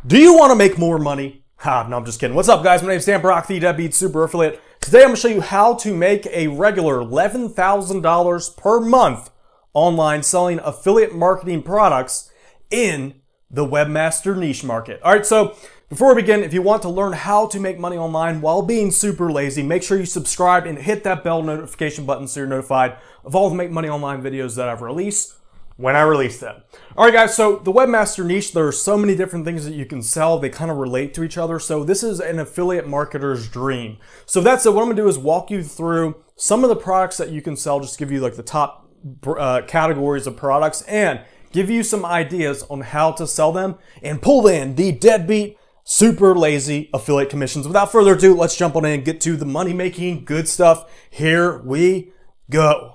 Do you want to make more money? Ha, no, I'm just kidding. What's up, guys? My name's Dan Brock, the Deadbeat Super Affiliate. Today, I'm going to show you how to make a regular $11,000 per month online selling affiliate marketing products in the webmaster niche market. All right, so before we begin, if you want to learn how to make money online while being super lazy, make sure you subscribe and hit that bell notification button so you're notified of all the Make Money Online videos that I've released when I release them. All right, guys, so the webmaster niche, there are so many different things that you can sell. They kind of relate to each other. So this is an affiliate marketer's dream. So that's it. What I'm gonna do is walk you through some of the products that you can sell, just give you like the top categories of products and give you some ideas on how to sell them and pull in the deadbeat, super lazy affiliate commissions. Without further ado, let's jump on in and get to the money-making good stuff. Here we go.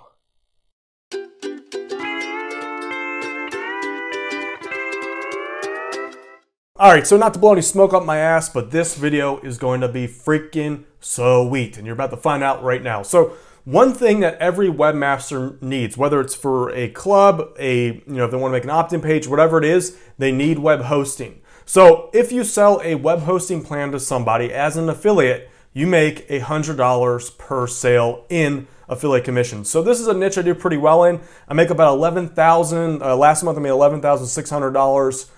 Alright, so not to blow any smoke up my ass, but this video is going to be freaking sweet, and you're about to find out right now. So one thing that every webmaster needs, whether it's for a club, if they want to make an opt-in page, whatever it is, they need web hosting. So if you sell a web hosting plan to somebody as an affiliate, you make $100 per sale in affiliate commissions. So this is a niche I do pretty well in. I make about $11,000. Last month I made $11,600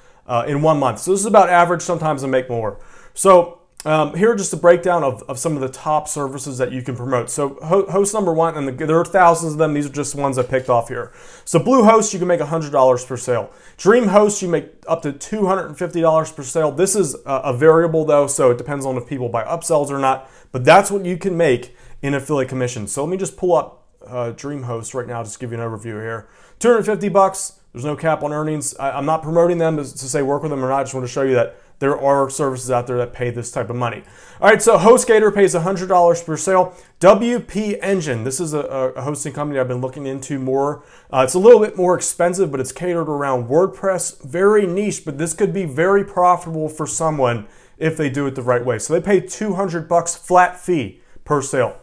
in 1 month. So this is about average. Sometimes I make more. So here are just a breakdown of some of the top services that you can promote. So host number one, and there are thousands of them. These are just ones I picked off here. So BlueHost, you can make $100 per sale. DreamHost, you make up to $250 per sale. This is a variable though, so it depends on if people buy upsells or not, but that's what you can make in affiliate commissions. So let me just pull up DreamHost right now, just give you an overview here. $250. There's no cap on earnings. I'm not promoting them to say work with them or not. I just want to show you that there are services out there that pay this type of money. All right, so HostGator pays $100 per sale. WP Engine, this is a hosting company I've been looking into more. It's a little bit more expensive, but it's catered around WordPress. Very niche, but this could be very profitable for someone if they do it the right way. So they pay $200 flat fee per sale.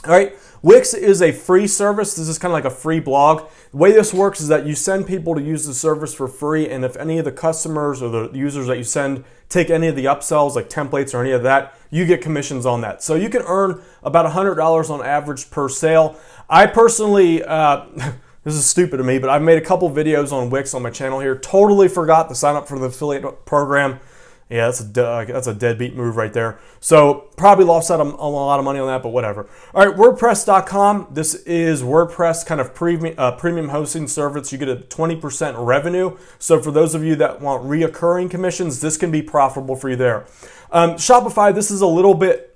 All right, Wix is a free service. This is kind of like a free blog. The way this works is that you send people to use the service for free, and if any of the customers or the users that you send take any of the upsells, like templates or any of that, you get commissions on that. So you can earn about $100 on average per sale. I personally, this is stupid to me, but I've made a couple videos on Wix on my channel here. Totally forgot to sign up for the affiliate program. Yeah, that's a deadbeat move right there. So probably lost out a lot of money on that, but whatever. All right, WordPress.com. This is WordPress kind of premium hosting service. You get a 20% revenue. So for those of you that want reoccurring commissions, this can be profitable for you there. Shopify. This is a little bit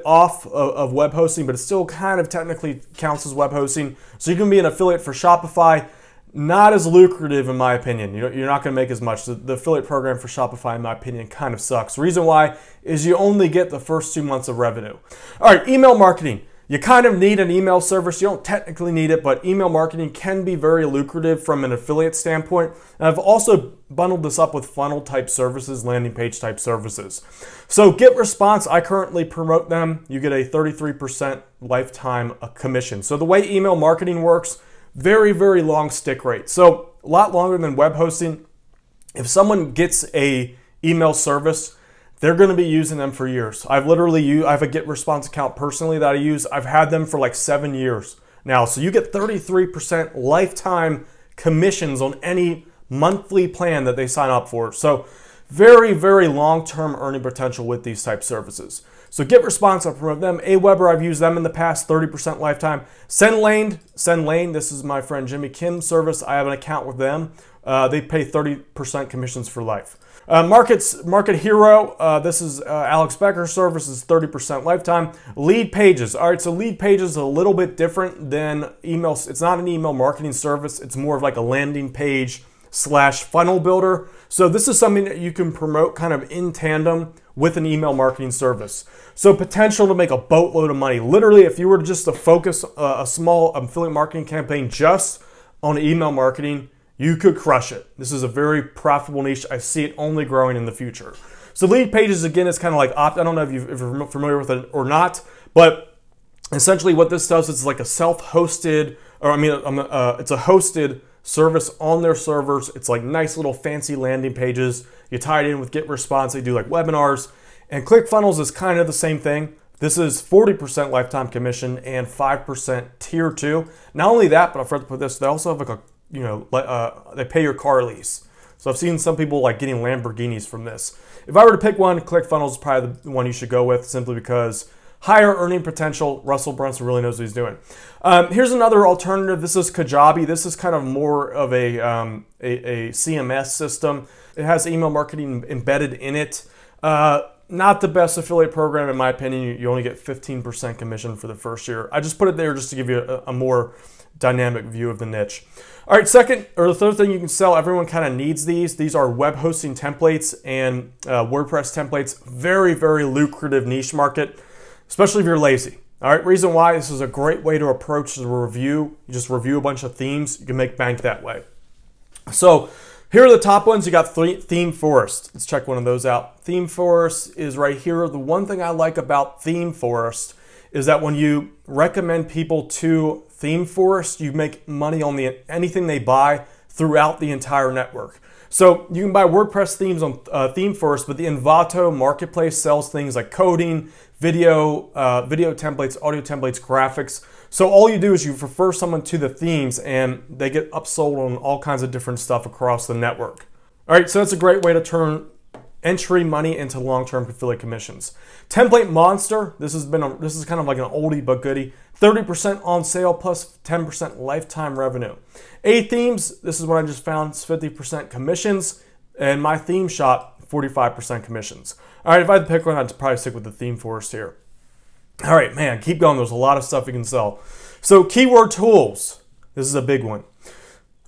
off of web hosting, but it still kind of technically counts as web hosting. So you can be an affiliate for Shopify. Not as lucrative in my opinion. You're not going to make as much. The affiliate program for Shopify, in my opinion, kind of sucks. The reason why is you only get the first 2 months of revenue. All right, email marketing. You kind of need an email service. You don't technically need it, but email marketing can be very lucrative from an affiliate standpoint. And I've also bundled this up with funnel type services, landing page type services. So GetResponse, I currently promote them. You get a 33% lifetime commission. So the way email marketing works, very, very long stick rate. So a lot longer than web hosting. If someone gets a email service, they're going to be using them for years. I have a GetResponse account personally that I use. I've had them for like 7 years now. So you get 33% lifetime commissions on any monthly plan that they sign up for. So very, very long-term earning potential with these type services. So GetResponse, I promote them. Aweber, I've used them in the past, 30% lifetime. Sendlane, this is my friend Jimmy Kim's service. I have an account with them. They pay 30% commissions for life. MarketHero, this is Alex Becker's service, is 30% lifetime. Lead Pages, all right, so Lead Pages is a little bit different than email. It's not an email marketing service. It's more of like a landing page / funnel builder. So this is something that you can promote kind of in tandem with an email marketing service. So potential to make a boatload of money. Literally, if you were just to focus a small affiliate marketing campaign just on email marketing, you could crush it. This is a very profitable niche. I see it only growing in the future. So Lead Pages, again, is kind of like I don't know if you're familiar with it or not, but essentially what this does is like a self-hosted, it's a hosted service on their servers. It's like nice little fancy landing pages. You tie it in with GetResponse. They do like webinars. And ClickFunnels is kind of the same thing. This is 40% lifetime commission and 5% tier 2. Not only that, but I forgot to put this, they also have like a, they pay your car lease. So I've seen some people like getting Lamborghinis from this. If I were to pick one, ClickFunnels is probably the one you should go with, simply because higher earning potential. Russell Brunson really knows what he's doing. Here's another alternative. This is Kajabi. This is kind of more of a CMS system. It has email marketing embedded in it. Not the best affiliate program in my opinion. You only get 15% commission for the first year. I just put it there just to give you a more dynamic view of the niche. All right, the third thing you can sell, everyone kind of needs these. These are web hosting templates and WordPress templates. Very, very lucrative niche market, especially if you're lazy. All right, reason why, this is a great way to approach the review. You just review a bunch of themes, you can make bank that way. So here are the top ones. You got ThemeForest. Let's check one of those out. ThemeForest is right here. The one thing I like about ThemeForest is that when you recommend people to ThemeForest, you make money on anything they buy throughout the entire network. So you can buy WordPress themes on ThemeForest, but the Envato marketplace sells things like coding, video templates, audio templates, graphics. So all you do is you refer someone to the themes and they get upsold on all kinds of different stuff across the network. All right, so that's a great way to turn entry money into long-term affiliate commissions. Template Monster, this is kind of like an oldie but goodie. 30% on sale plus 10% lifetime revenue. AThemes, this is what I just found, it's 50% commissions, and my theme shop, 45% commissions. All right, if I had to pick one, I'd probably stick with the ThemeForest here. All right, man, keep going. There's a lot of stuff you can sell. So keyword tools, this is a big one.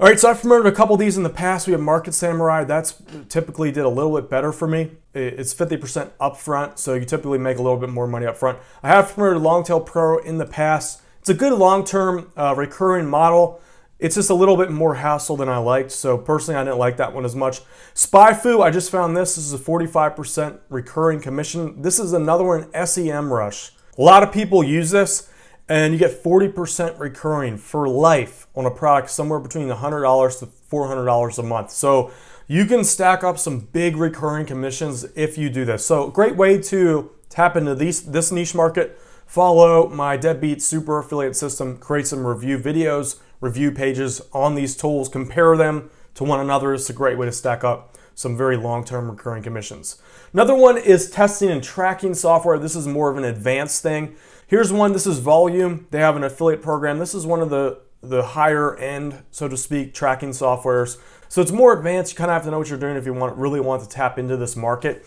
All right, so I've promoted a couple of these in the past. We have Market Samurai. That's typically did a little bit better for me. It's 50% upfront, so you typically make a little bit more money upfront. I have promoted Longtail Pro in the past. It's a good long-term recurring model. It's just a little bit more hassle than I liked, so personally I didn't like that one as much. SpyFu, I just found this. This is a 45% recurring commission. This is another one, SEMrush. A lot of people use this, and you get 40% recurring for life on a product somewhere between $100 to $400 a month. So you can stack up some big recurring commissions if you do this. So great way to tap into this niche market. Follow my Deadbeat Super Affiliate System, create some review videos, review pages on these tools, compare them to one another. It's a great way to stack up some very long-term recurring commissions. Another one is testing and tracking software. This is more of an advanced thing. Here's one, this is Volume. They have an affiliate program. This is one of the higher end, so to speak, tracking softwares. So it's more advanced. You kind of have to know what you're doing if you really want to tap into this market.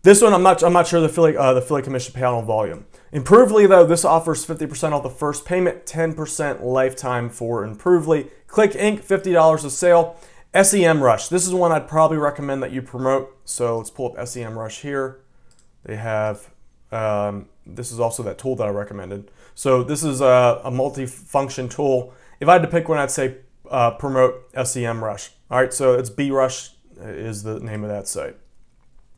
This one, I'm not sure the affiliate commission payout on Volume. Improvely though, this offers 50% off the first payment, 10% lifetime for Improvely. Click Inc, $50 a sale. SEMrush, this is one I'd probably recommend that you promote. So let's pull up SEMrush here. They have, this is also that tool that I recommended. So this is a multi-function tool. If I had to pick one, I'd say promote SEMrush. All right, so it's BRush is the name of that site.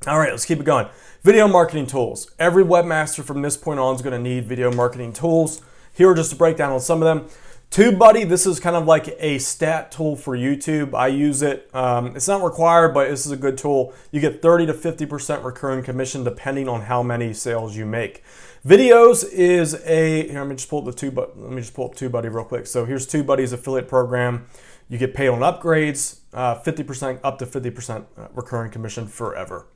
All right, let's keep it going. Video marketing tools. Every webmaster from this point on is going to need video marketing tools. Here are just a breakdown on some of them. TubeBuddy, this is kind of like a stat tool for YouTube. I use it. It's not required, but this is a good tool. You get 30 to 50% recurring commission depending on how many sales you make. Viddyoze is a, here, let me just pull up TubeBuddy real quick. So here's TubeBuddy's affiliate program. You get paid on upgrades, 50% up to 50% recurring commission forever.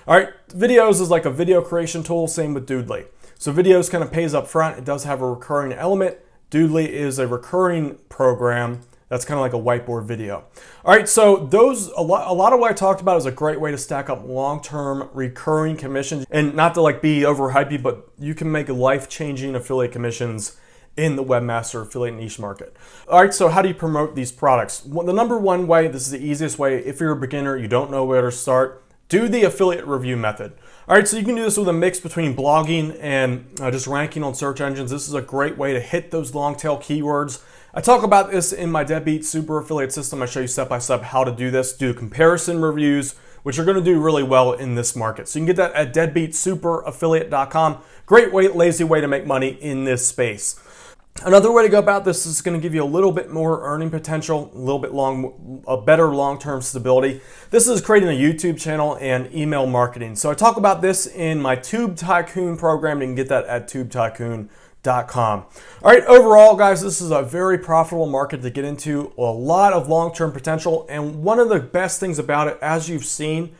All right, Viddyoze is like a video creation tool, same with Doodly. So Viddyoze kind of pays up front. It does have a recurring element. Doodly is a recurring program that's kind of like a whiteboard video. All right, so a lot of what I talked about is a great way to stack up long-term recurring commissions, and not to like be overhypey, but you can make life-changing affiliate commissions in the webmaster affiliate niche market. All right, so how do you promote these products? Well, the number one way, this is the easiest way, if you're a beginner, you don't know where to start, do the affiliate review method. All right, so you can do this with a mix between blogging and just ranking on search engines. This is a great way to hit those long tail keywords. I talk about this in my Deadbeat Super Affiliate System. I show you step by step how to do this, do comparison reviews, which are going to do really well in this market. So you can get that at deadbeatsuperaffiliate.com. Great way, lazy way to make money in this space. Another way to go about this is going to give you a little bit more earning potential, a little bit a better long-term stability. This is creating a YouTube channel and email marketing. So I talk about this in my Tube Tycoon program. You can get that at tubetycoon.com. All right, overall, guys, this is a very profitable market to get into, a lot of long-term potential. And one of the best things about it, as you've seen,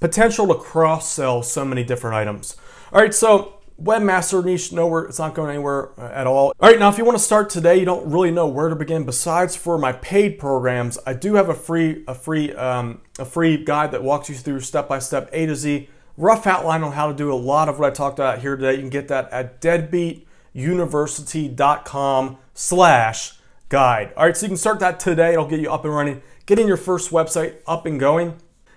potential to cross-sell so many different items. All right, so webmaster niche, nowhere, it's not going anywhere at all. All right, now if you want to start today, you don't really know where to begin. Besides for my paid programs, I do have a free guide that walks you through step-by-step, A to Z, rough outline on how to do a lot of what I talked about here today. You can get that at deadbeatuniversity.com/guide. All right, so you can start that today. It'll get you up and running, getting your first website up and going,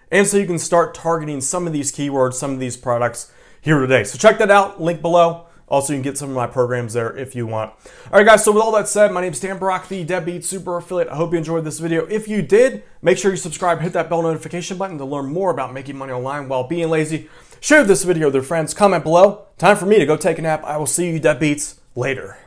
and so you can start targeting some of these keywords, some of these products here today. So check that out, link below. Also, you can get some of my programs there if you want. All right, guys, so with all that said, my name is Dan Brock, the Deadbeat Super Affiliate. I hope you enjoyed this video. If you did, make sure you subscribe, hit that bell notification button to learn more about making money online while being lazy. Share this video with your friends, comment below. Time for me to go take a nap. I will see you deadbeats later.